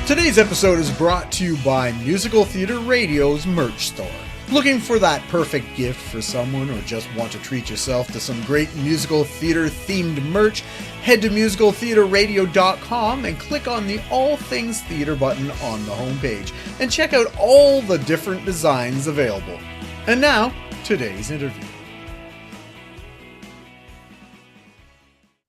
Today's episode is brought to you by Musical Theater Radio's merch store. Looking for that perfect gift for someone or just want to treat yourself to some great musical theater themed merch? Head to musicaltheaterradio.com and click on the All Things Theater button on the homepage and check out all the different designs available. And now, today's interview.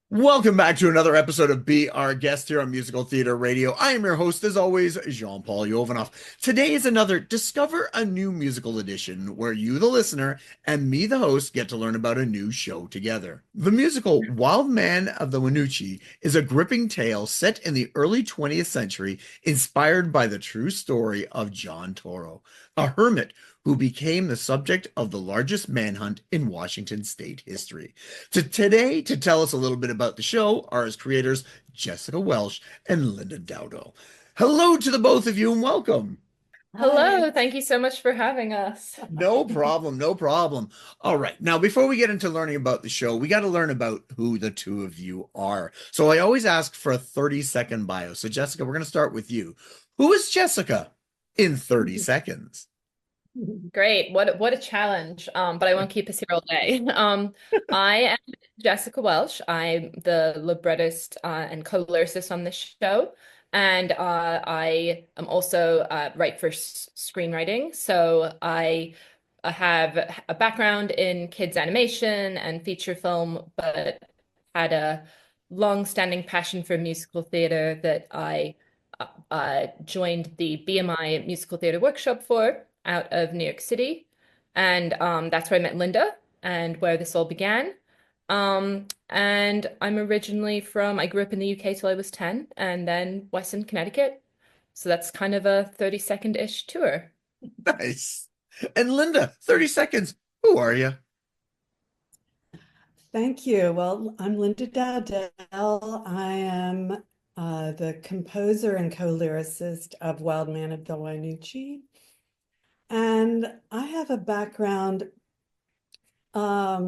Welcome back to another episode of Be Our Guest here on Musical Theater Radio. I am your host, as always, Jean-Paul Jovanoff. Today is another Discover a New Musical edition, where you, the listener, and me, the host, get to learn about a new show together. The musical Man of The Wynoochee is a gripping tale set in the early 20th century, inspired by the true story of John Tornow, a hermit who became the subject of the largest manhunt in Washington state history. Today, to tell us a little bit about the show, are its creators, Jessica Welsh and Linda Dowdell. Hello to the both of you and welcome. Hello, thank you so much for having us. No problem, no problem. All right, now before we get into learning about the show, we got to learn about who the two of you are. So I always ask for a 30-second bio. So Jessica, we're going to start with you. Who is Jessica in 30 seconds? Great. What a challenge. But I won't keep us here all day. I am Jessica Welsh. I'm the librettist and co-lyricist on this show. And I am also write for screenwriting. So I have a background in kids animation and feature film, but had a long-standing passion for musical theater that I joined the BMI Musical Theater Workshop for out of New York City. And that's where I met Linda and where this all began. And I'm originally I grew up in the UK till I was 10 and then Western Connecticut. So that's kind of a 30-second-ish tour. Nice. And Linda, 30 seconds. Who are you? Thank you. Well, I'm Linda Dowdell. I am the composer and co-lyricist of Man of The Wynoochee. And I have a background, I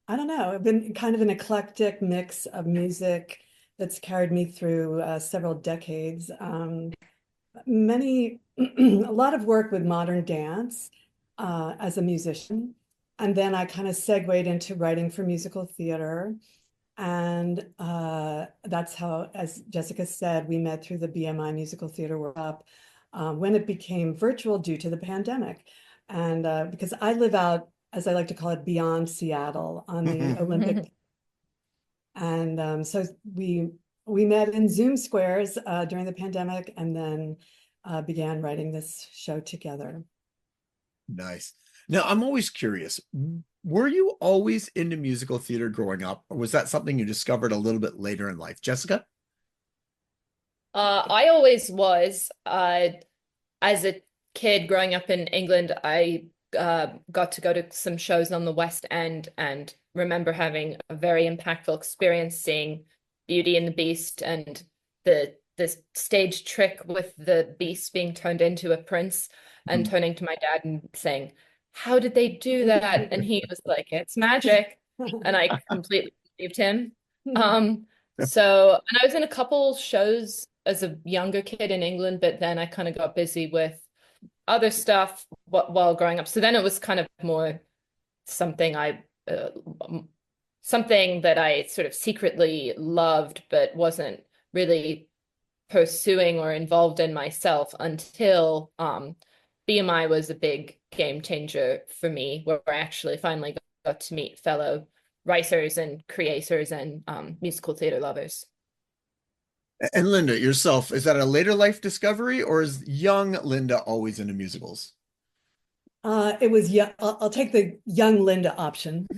don't know, I've been kind of an eclectic mix of music that's carried me through several decades. A lot of work with modern dance as a musician. And then I kind of segued into writing for musical theater. And that's how, as Jessica said, we met through the BMI Musical Theater Workshop when it became virtual due to the pandemic. And because I live out, as I like to call it, beyond Seattle on the Olympic. And so we met in Zoom squares during the pandemic and then began writing this show together. Nice. Now, I'm always curious, were you always into musical theater growing up, or was that something you discovered a little bit later in life? Jessica? I always was. As a kid growing up in England, I got to go to some shows on the West End and remember having a very impactful experience seeing Beauty and the Beast and the stage trick with the beast being turned into a prince and turning to my dad and saying, "How did they do that?" And he was like, "It's magic." And I completely believed him. And I was in a couple shows as a younger kid in England, but then I kind of got busy with other stuff while growing up. So then it was kind of more something something that I sort of secretly loved, but wasn't really pursuing or involved in myself until BMI was a big game changer for me, where I actually finally got to meet fellow writers and creators and musical theater lovers. And Linda, yourself, is that a later life discovery, or is young Linda always into musicals? It was, yeah, I'll take the young Linda option.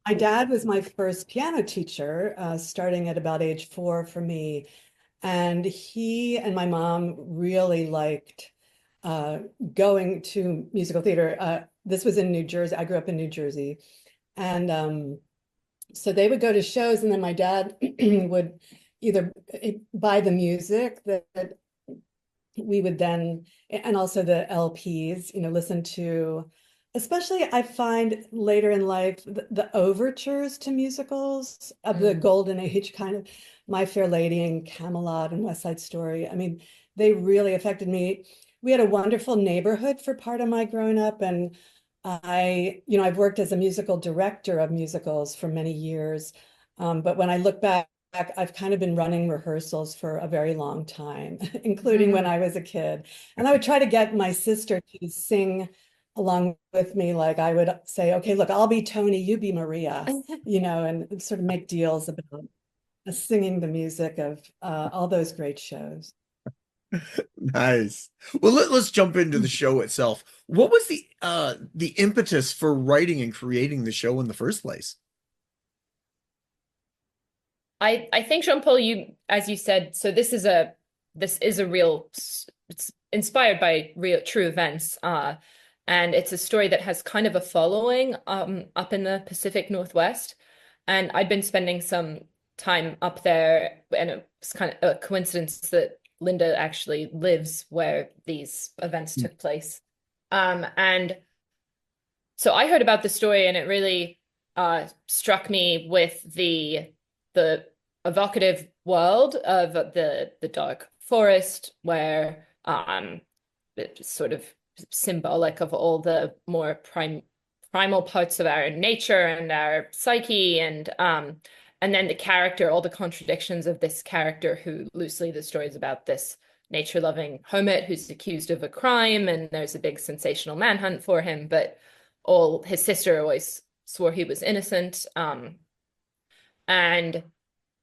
My dad was my first piano teacher, starting at about age 4 for me. And he and my mom really liked going to musical theater. This was in New Jersey. I grew up in New Jersey. And so they would go to shows, and then my dad would either buy the music that we would then, and also the LPs, listen to especially I find later in life the overtures to musicals of the Mm. golden age, kind of My Fair Lady and Camelot and West Side Story. I mean, they really affected me. We had a wonderful neighborhood for part of my growing up, and I've worked as a musical director of musicals for many years. But when I look back, I've kind of been running rehearsals for a very long time, including when I was a kid. And I would try to get my sister to sing along with me. Like I would say, okay, look, I'll be Tony, you be Maria, and sort of make deals about singing the music of all those great shows. Nice. Well, let's jump into the show itself. What was the impetus for writing and creating the show in the first place? I think Jean Paul, you as you said, so this is a real, it's inspired by real true events, and it's a story that has kind of a following up in the Pacific Northwest, and I'd been spending some time up there, and it was kind of a coincidence that Linda actually lives where these events took place, and so I heard about the story, and it really struck me with the evocative world of the dark forest, where it's sort of symbolic of all the more primal parts of our nature and our psyche, and then the character, all the contradictions of this character who loosely the story is about this nature-loving hermit who's accused of a crime, and there's a big sensational manhunt for him, but all his sister always swore he was innocent. And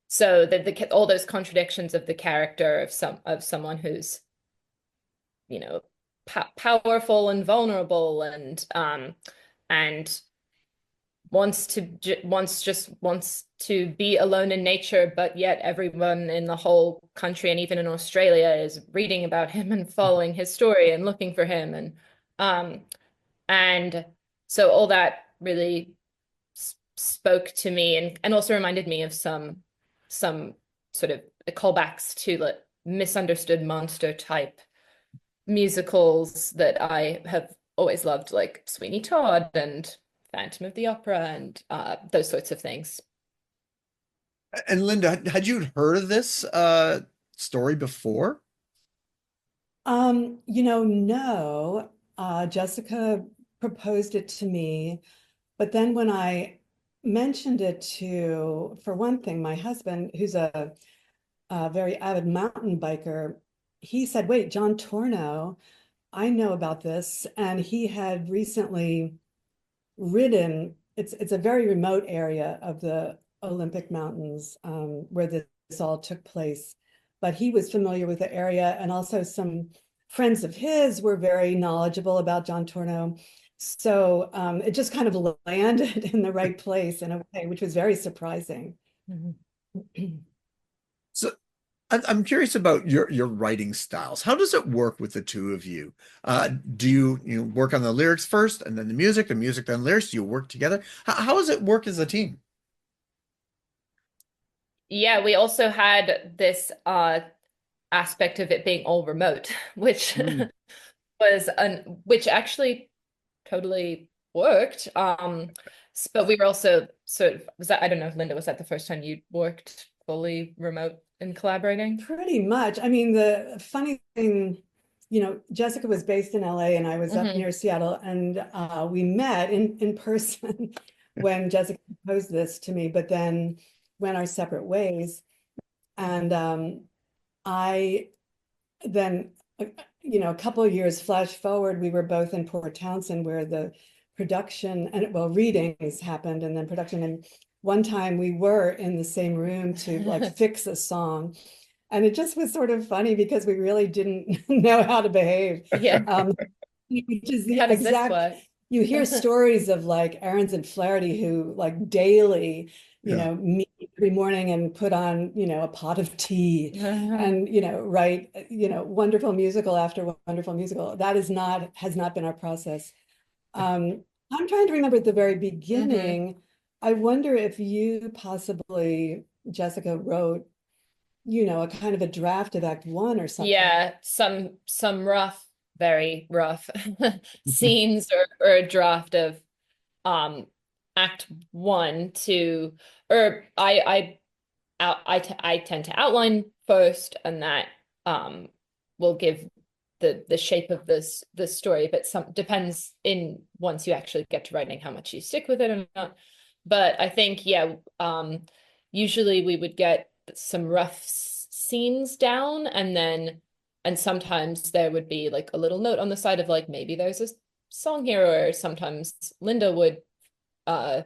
so the all those contradictions of the character of someone who's, you know, powerful and vulnerable, and wants to be alone in nature, but yet everyone in the whole country and even in Australia is reading about him and following his story and looking for him, um and so all that really spoke to me, and also reminded me of some sort of callbacks to like misunderstood monster type musicals that I have always loved, like Sweeney Todd and Phantom of the Opera and those sorts of things. And Linda, had you heard of this story before? No, Jessica proposed it to me, but then when I mentioned it to, for one thing, my husband, who's a very avid mountain biker, he said, wait, John Tornow, I know about this. And he had recently ridden, it's a very remote area of the Olympic Mountains, where this all took place. But he was familiar with the area, and also some friends of his were very knowledgeable about John Tornow. So it just kind of landed in the right place in a way, which was very surprising. So I'm curious about your writing styles. How does it work with the two of you? Do you work on the lyrics first and then the music then lyrics? Do you work together? How does it work as a team? Yeah, we also had this aspect of it being all remote, which Mm. which actually totally worked. But we were also sort of, was that, I don't know, Linda, was that the first time you worked fully remote and collaborating? Pretty much. I mean, the funny thing, Jessica was based in LA and I was up Hmm. near Seattle, and we met in person when Jessica proposed this to me, but then went our separate ways. And I then, a couple of years flash forward, we were both in Port Townsend where the production and well, readings happened and then production. And one time we were in the same room to like fix a song. And it just was sort of funny because we really didn't know how to behave. Yeah. Which is the How does this exact, work? you hear stories of like Aarons and Flaherty who like daily, Yeah. meet every morning and put on, a pot of tea and, write, wonderful musical after wonderful musical. That has not been our process. I'm trying to remember at the very Hmm. beginning. I wonder if you possibly, Jessica, wrote, a kind of a draft of Act One or something. Yeah, some rough very rough scenes or a draft of act one to, or I tend to outline first, and that will give the shape of the story, but some depends in once you actually get to writing how much you stick with it or not. But I think, yeah, usually we would get some rough scenes down, and sometimes there would be like a little note on the side of like maybe there's a song here, or sometimes Linda would uh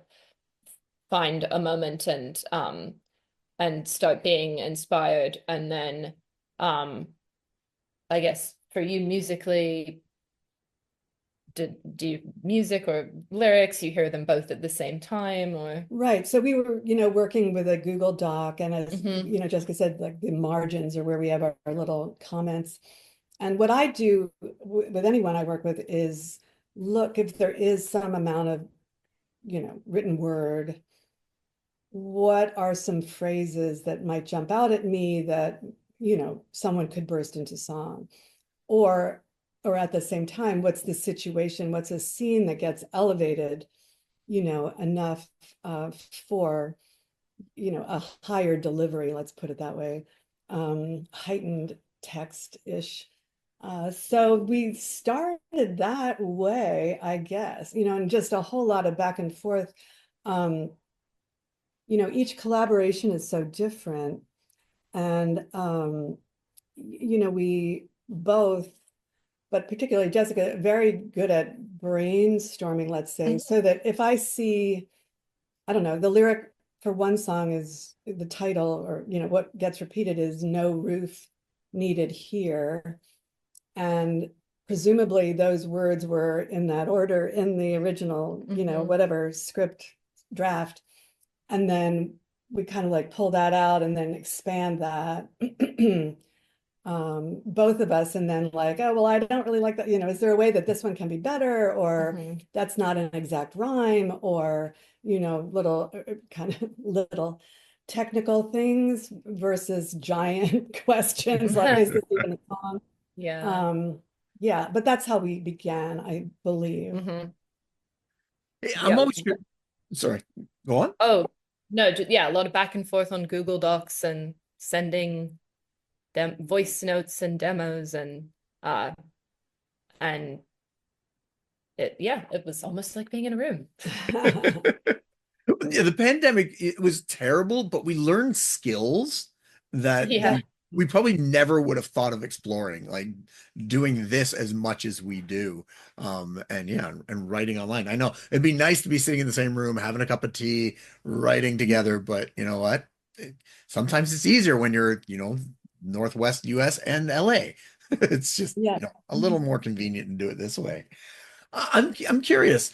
find a moment and start being inspired. And then I guess for you musically, do you music or lyrics, you hear them both at the same time, or Right. So we were, working with a Google Doc, and as Mhm. Jessica said, like the margins are where we have our little comments. And what I do with anyone I work with is look if there is some amount of, written word, what are some phrases that might jump out at me that, someone could burst into song? Or at the same time, what's the situation? What's a scene that gets elevated, enough for, a higher delivery, let's put it that way, heightened text-ish. So we started that way, I guess, and just a whole lot of back and forth. Um, each collaboration is so different. And, we both, but particularly Jessica, very good at brainstorming, let's say, so that if I see, I don't know, the lyric for one song is the title, or, what gets repeated is "No roof needed here." And presumably those words were in that order in the original, whatever script draft. And then we kind of like pull that out and then expand that. Both of us, and then like, oh, well, I don't really like that. Is there a way that this one can be better? Or that's not an exact rhyme, or, little kind of little technical things versus giant questions like, is this even a song? Yeah. Yeah, but that's how we began, I believe. I'm Yeah. always curious. Sorry, go on. Oh, no, yeah, a lot of back and forth on Google Docs and sending them voice notes and demos, uh and it was almost like being in a room. Yeah, the pandemic, it was terrible, but we learned skills that Yeah. we probably never would have thought of exploring, like doing this as much as we do. And yeah, and writing online. I know it'd be nice to be sitting in the same room, having a cup of tea, writing together, but you know what? Sometimes it's easier when you're, Northwest US and LA. It's just, Yeah. a little more convenient to do it this way. I'm curious.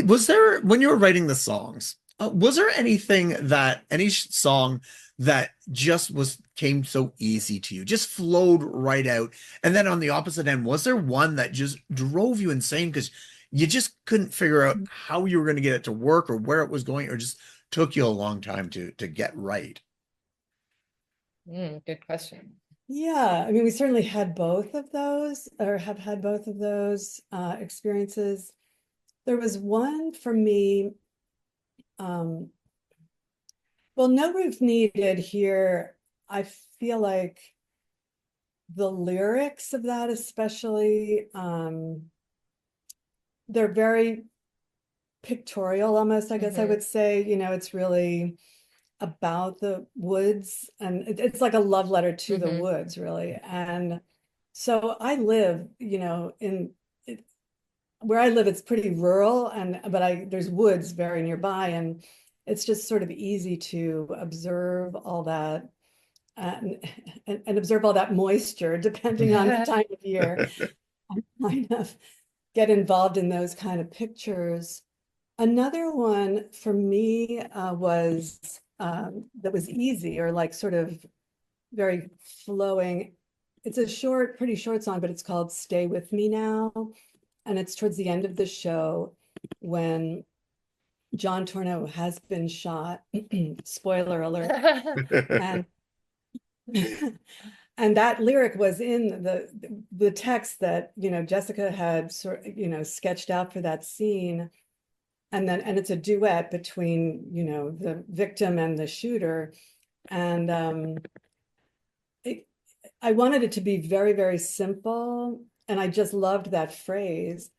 Was there when you were writing the songs, was there anything that any song that just came so easy to you, just flowed right out? And then on the opposite end, was there one that just drove you insane because you just couldn't figure out how you were going to get it to work or where it was going, or just took you a long time to get right? Good question. Yeah, I mean, we certainly had both of those, or have had both of those experiences. There was one for me, um, well, No Roof Needed here. I feel like the lyrics of that, especially, they're very pictorial almost, I guess I would say. It's really about the woods, and it's like a love letter to the woods, really. And so I live, in it, where I live, it's pretty rural, but there's woods very nearby, and it's just sort of easy to observe all that, and observe all that moisture depending on the time of year. I kind of get involved in those kind of pictures. Another one for me was that was easy, or like sort of very flowing. It's a pretty short song, but it's called "Stay With Me Now." And it's towards the end of the show when John Tornow has been shot. Spoiler alert. And and that lyric was in the text that, Jessica had sketched out for that scene. And it's a duet between, the victim and the shooter. And I wanted it to be very, very simple. And I just loved that phrase.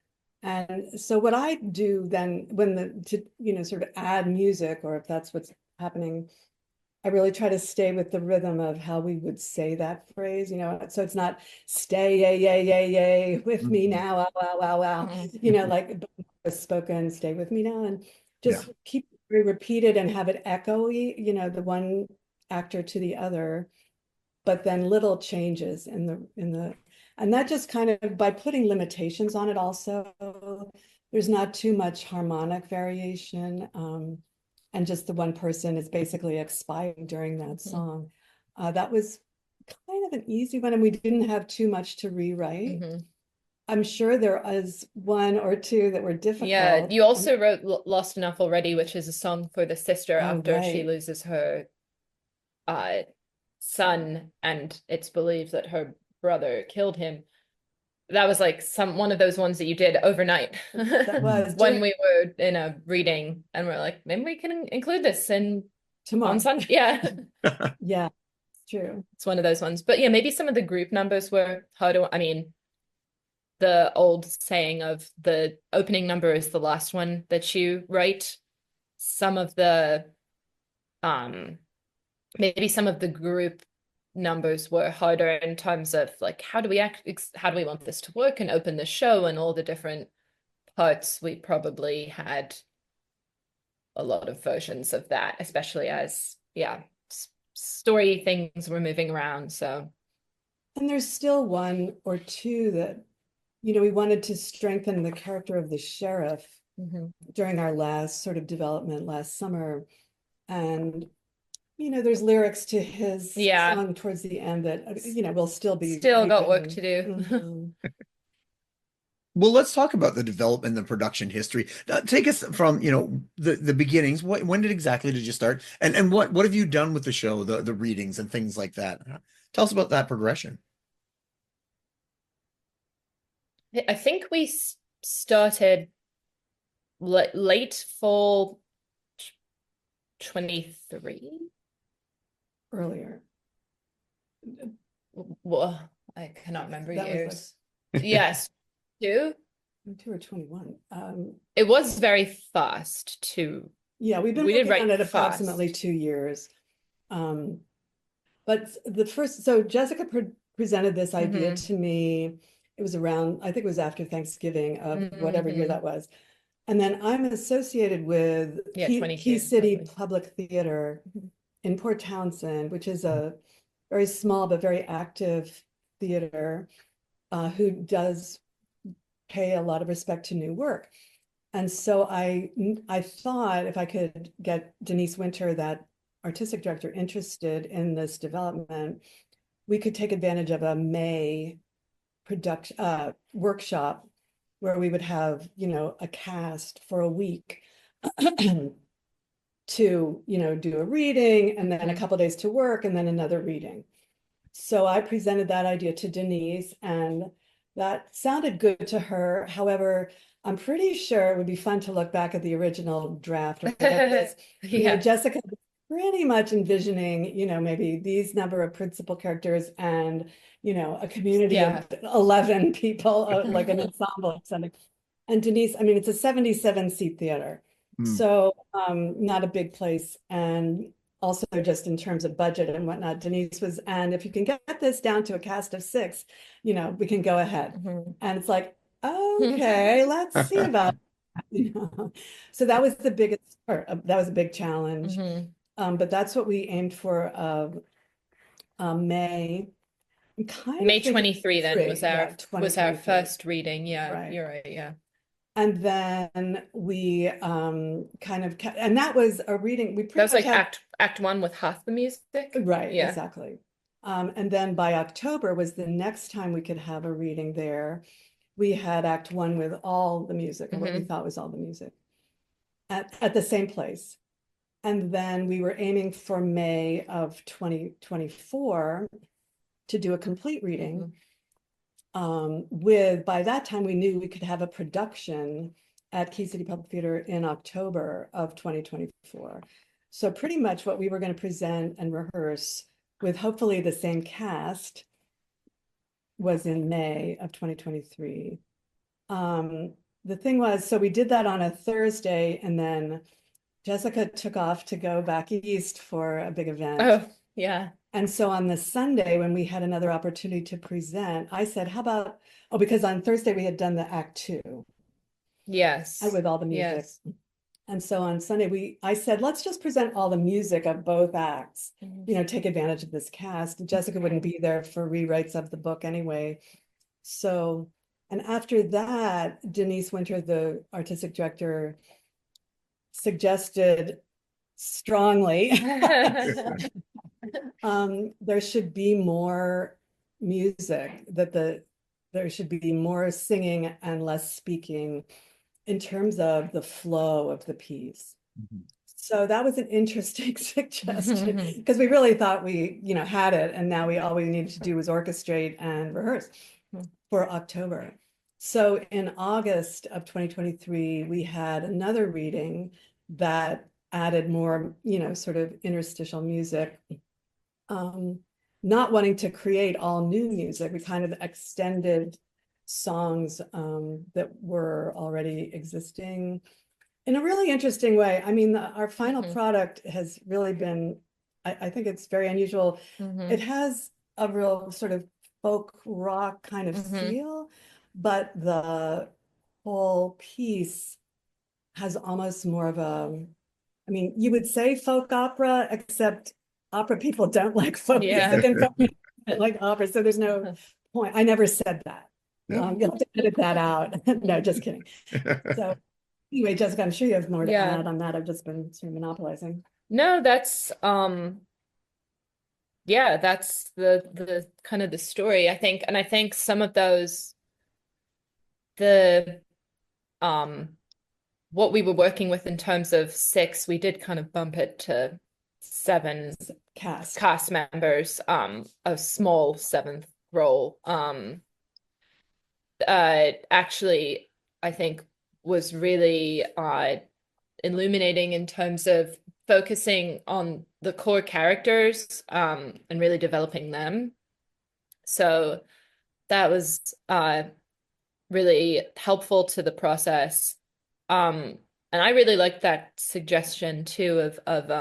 And so what I do then to sort of add music, or if that's what's happening, I really try to stay with the rhythm of how we would say that phrase, so it's not stay, yay, yay, yay, yay, with me now, wow, wow, wow, wow, like spoken, stay with me now, and just keep it repeated and have it echoey, the one actor to the other, but then little changes and that just kind of, by putting limitations on it also, there's not too much harmonic variation. And just the one person is basically expiring during that song. That was kind of an easy one, and we didn't have too much to rewrite. I'm sure there was one or two that were difficult. Yeah, you also wrote Lost Enough Already, which is a song for the sister after she right. loses her son, and it's believed that her brother killed him. That was like one of those ones that you did overnight. That was when we were in a reading, and we're like, maybe we can include this tomorrow on Sunday. Yeah. Yeah, it's true. It's one of those ones. But yeah, maybe some of the group numbers were harder. I mean, the old saying of the opening number is the last one that you write. Some of the maybe some of the group numbers were harder in terms of like, how do we want this to work and open the show, and all the different parts. We probably had a lot of versions of that, especially as story things were moving around. So, and there's still one or two that we wanted to strengthen the character of the sheriff during our last sort of development last summer, and there's lyrics to his song towards the end that will still got work to do. Well, let's talk about the development and the production history. Take us from, the beginnings. When did you start? And what have you done with the show, the readings and things like that? Tell us about that progression. I think we started late fall 23. Earlier. Well, I cannot remember that years. Yes, 2 or 21. It was very fast too. Yeah, we've been working on it approximately 2 years. But so Jessica presented this idea to me. It was around, I think it was after Thanksgiving of whatever year that was. And then I'm associated with Key City probably. Public Theater in Port Townsend, which is a very small but very active theater who does pay a lot of respect to new work. And so I thought if I could get Denise Winter, that artistic director, interested in this development, we could take advantage of a May production workshop where we would have, a cast for a week to, do a reading, and then a couple of days to work, and then another reading. So I presented that idea to Denise, and that sounded good to her. However, I'm pretty sure it would be fun to look back at the original draft. Jessica was pretty much envisioning, maybe these number of principal characters and, a community of 11 people, like an ensemble or something. And Denise, I mean, it's a 77-seat theater. So not a big place. And also just in terms of budget and whatnot, Denise was, and if you can get this down to a cast of 6, we can go ahead. And it's like, okay, let's see about it. So that was the biggest part. That was a big challenge. But that's what we aimed for May. May 23 then was our first reading. Yeah, right. You're right. Yeah. And then we kind of kept, and that was a reading. That was like act 1 with half the music. Right, yeah. Exactly. And then by October was the next time we could have a reading there. We had act 1 with all the music, or what we thought was all the music, at the same place. And then we were aiming for May of 2024 to do a complete reading. Mhm. By that time, we knew we could have a production at Key City Public Theater in October of 2024. So pretty much what we were going to present and rehearse with hopefully the same cast was in May of 2023. The thing was, so we did that on a Thursday, and then Jessica took off to go back east for a big event. Oh, yeah. And so on the Sunday, when we had another opportunity to present, I said, how about, oh, because on Thursday we had done the act 2 Yes. with all the music. Yes. And so on Sunday, I said, let's just present all the music of both acts, Mhm. take advantage of this cast. Jessica wouldn't be there for rewrites of the book anyway. So, and after that, Denise Winter, the artistic director, suggested strongly there should be more music, that there should be more singing and less speaking in terms of the flow of the piece. Mhm. So that was an interesting suggestion, because we really thought we, had it, and now all we needed to do was orchestrate and rehearse for October. So in August of 2023, we had another reading that added more, sort of interstitial music. Not wanting to create all new music, we kind of extended songs that were already existing in a really interesting way. I mean, our final product has really been, I think it's very unusual. It has a real sort of folk rock kind of feel, but the whole piece has almost more of a, I mean, you would say folk opera, except opera people don't like folk music and folk music like opera. So there's no point. I never said that. Yeah. You'll have to edit that out. No, just kidding. So anyway, Jessica, I'm sure you have more to add on that. I've just been sort of monopolizing. No, that's yeah, that's the kind of the story, I think. And I think some of those, the what we were working with in terms of 6, we did kind of bump it to 7 cast members, a small 7th role. Actually, I think was really illuminating in terms of focusing on the core characters and really developing them. So that was really helpful to the process. And I really liked that suggestion too of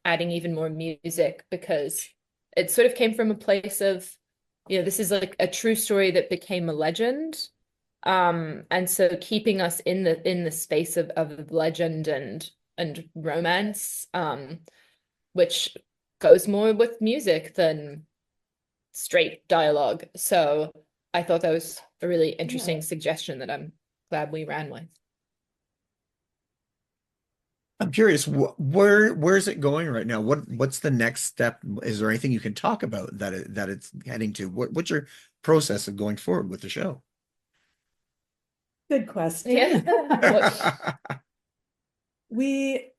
adding even more music, because it sort of came from a place of, this is like a true story that became a legend. And so keeping us in the space of legend and romance, which goes more with music than straight dialogue. So I thought that was a really interesting suggestion that I'm glad we ran with. I'm curious, where's it going right now? What's the next step? Is there anything you can talk about that it's heading to? What's your process of going forward with the show? Good question. Yeah.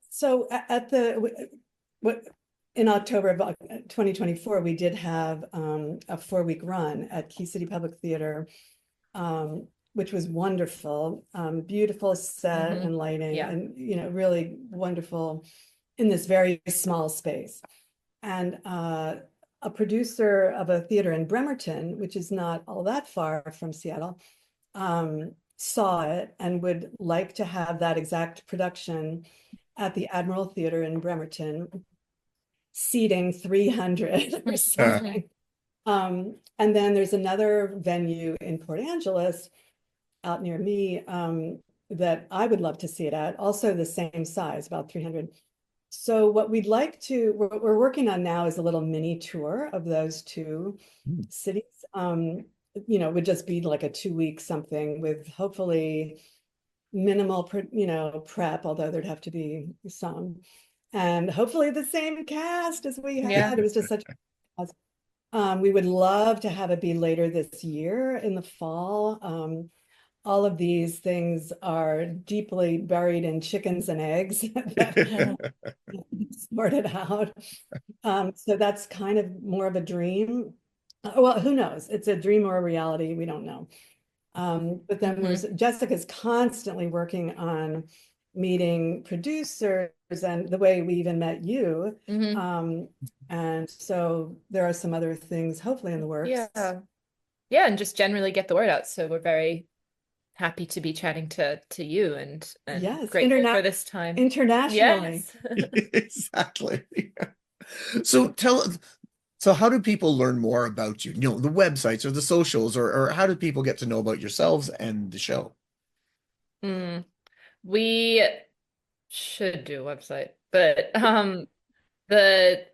So in October of 2024, we did have a 4-week run at Key City Public Theater, which was wonderful. Beautiful set and lighting, and really wonderful in this very small space. And a producer of a theater in Bremerton, which is not all that far from Seattle, saw it and would like to have that exact production at the Admiral Theater in Bremerton, seating 300 or something. And then there's another venue in Port Angeles out near me that I would love to see it at, also the same size, about 300. So what we're working on now is a little mini tour of those two cities. Would just be like a 2-week something with hopefully minimal, prep, although there'd have to be some, and hopefully the same cast as we had. It was just such we would love to have it be later this year in the fall. All of these things are deeply buried in chickens and eggs that sorted out. So that's kind of more of a dream. Well, who knows? It's a dream or a reality. We don't know. But then Jessica's constantly working on meeting producers and the way we even met you. And so there are some other things hopefully in the works. Yeah, and just generally get the word out. So we're very happy to be chatting to you and yes, grateful for this time. Internationally. Yes. Exactly. So so how do people learn more about you? You know, the websites or the socials, or how do people get to know about yourselves and the show? We should do a website, but the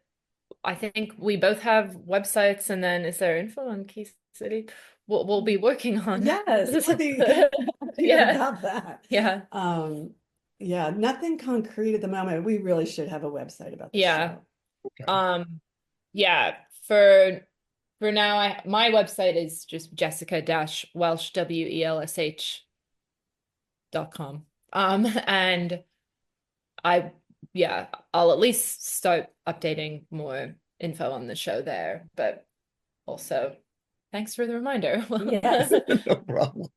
I think we both have websites, and then is there info on Key City? We'll be working on yes, yeah about that. Yeah. Yeah, nothing concrete at the moment. We really should have a website about the show. Okay. Yeah, for now, my website is just Jessica-Welsh, WELSH.com. And I'll at least start updating more info on the show there, but also thanks for the reminder. Yes. No problem.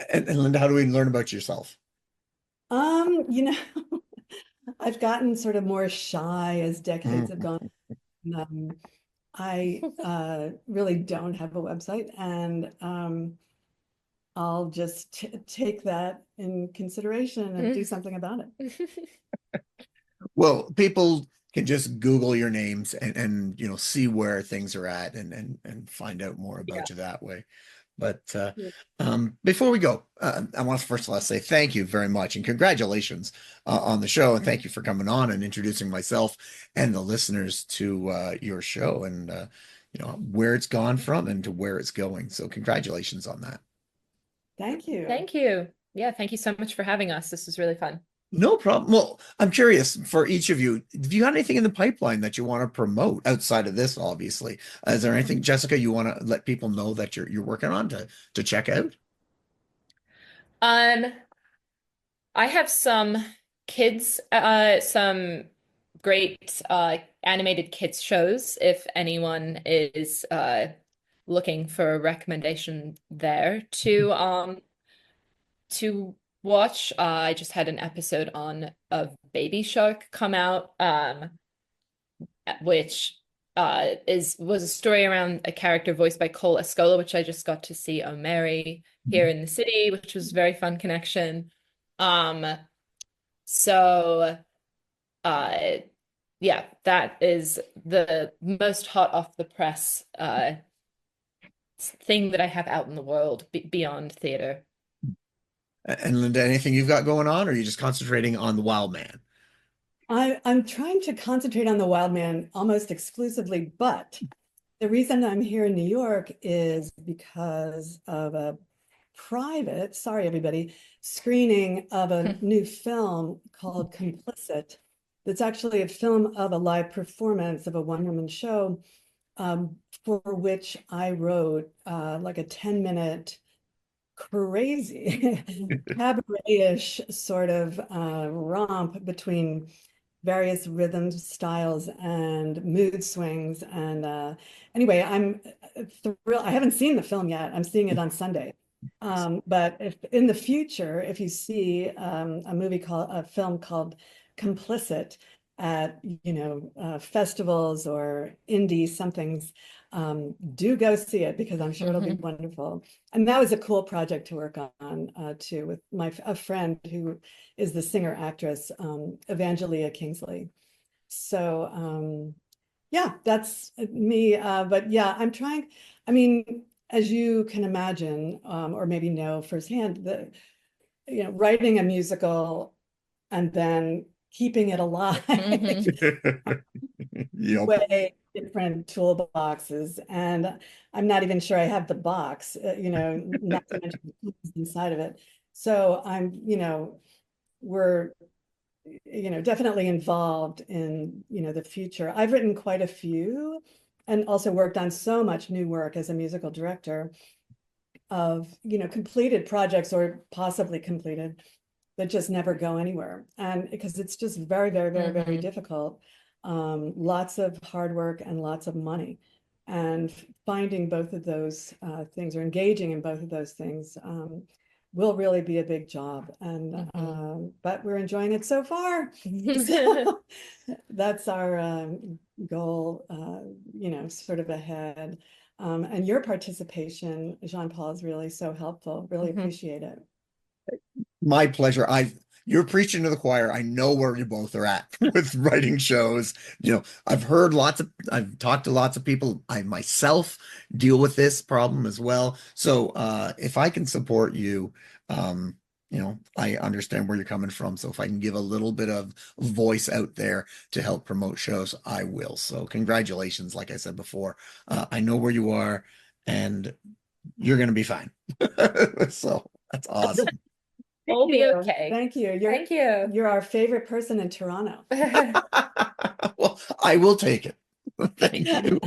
And Linda, how do we learn about yourself? You know, I've gotten sort of more shy as decades have gone. I really don't have a website, and I'll just take that in consideration and do something about it. Well, people can just Google your names and you know see where things are at and find out more about you that way. But before we go, I want to first of all say thank you very much and congratulations on the show, and thank you for coming on and introducing myself and the listeners to your show and you know where it's gone from and to where it's going. So congratulations on that. Thank you. Thank you. Yeah, thank you so much for having us. This was really fun. No problem. Well, I'm curious for each of you, have you got anything in the pipeline that you want to promote outside of this, obviously? Is there anything, Jessica, you want to let people know that you're working on to check out? Um, I have some great animated kids shows if anyone is looking for a recommendation there to watch. I just had an episode on of Baby Shark come out, which was a story around a character voiced by Cole Escola, which I just got to see on Mary here in the city, which was a very fun connection. Um, so yeah, that is the most hot off the press thing that I have out in the world beyond theater. And Linda, anything you've got going on, or are you just concentrating on the Wild Man? I'm trying to concentrate on the Wild Man almost exclusively, but the reason I'm here in New York is because of a private, sorry everybody, screening of a new film called Complicit. That's actually a film of a live performance of a one-woman show for which I wrote like a 10-minute crazy cabaret-ish sort of romp between various rhythm styles and mood swings. And anyway, I'm thrilled. I haven't seen the film yet. I'm seeing it on Sunday. But if in the future, if you see a film called Complicit at, festivals or indie somethings, do go see it because I'm sure it'll be wonderful. And that was a cool project to work on too, with a friend who is the singer actress, Evangelia Kingsley. So yeah, that's me. But yeah, I'm trying, I mean, as you can imagine, or maybe know firsthand, writing a musical and then keeping it alive Yep. way different toolboxes. And I'm not even sure I have the box, not to mention the tools inside of it. So we're definitely involved in the future. I've written quite a few and also worked on so much new work as a musical director of completed projects or possibly completed that just never go anywhere, and because it's just very, very, very, very difficult. Lots of hard work and lots of money. and finding both of those things or engaging in both of those things will really be a big job. And but we're enjoying it so far. So that's our goal, sort of ahead. And your participation, Jean-Paul, is really so helpful. Really appreciate it. My pleasure. You're preaching to the choir. I know where you both are at with writing shows. I've talked to lots of people. I myself deal with this problem as well. So if I can support you, I understand where you're coming from. So if I can give a little bit of voice out there to help promote shows, I will. So congratulations, like I said before. I know where you are, and you're going to be fine. So that's awesome. We'll be okay. Thank you. Thank you. You're our favorite person in Toronto. Well, I will take it. Thank you.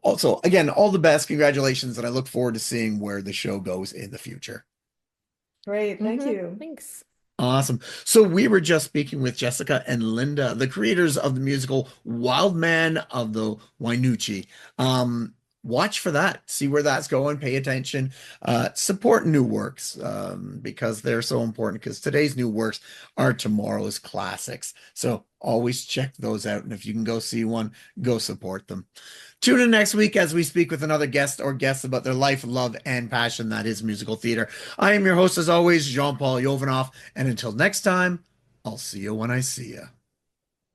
Also, again, all the best. Congratulations, and I look forward to seeing where the show goes in the future. Great. Thank you. Thanks. Awesome. So we were just speaking with Jessica and Linda, the creators of the musical Wild Man of the Wynoochee. Watch for that. See where that's going. Pay attention. Support new works because they're so important, because today's new works are tomorrow's classics. So always check those out. And if you can go see one, go support them. Tune in next week as we speak with another guest or guests about their life, love, and passion that is musical theater. I am your host, as always, Jean-Paul Jovanoff. And until next time, I'll see you when I see you.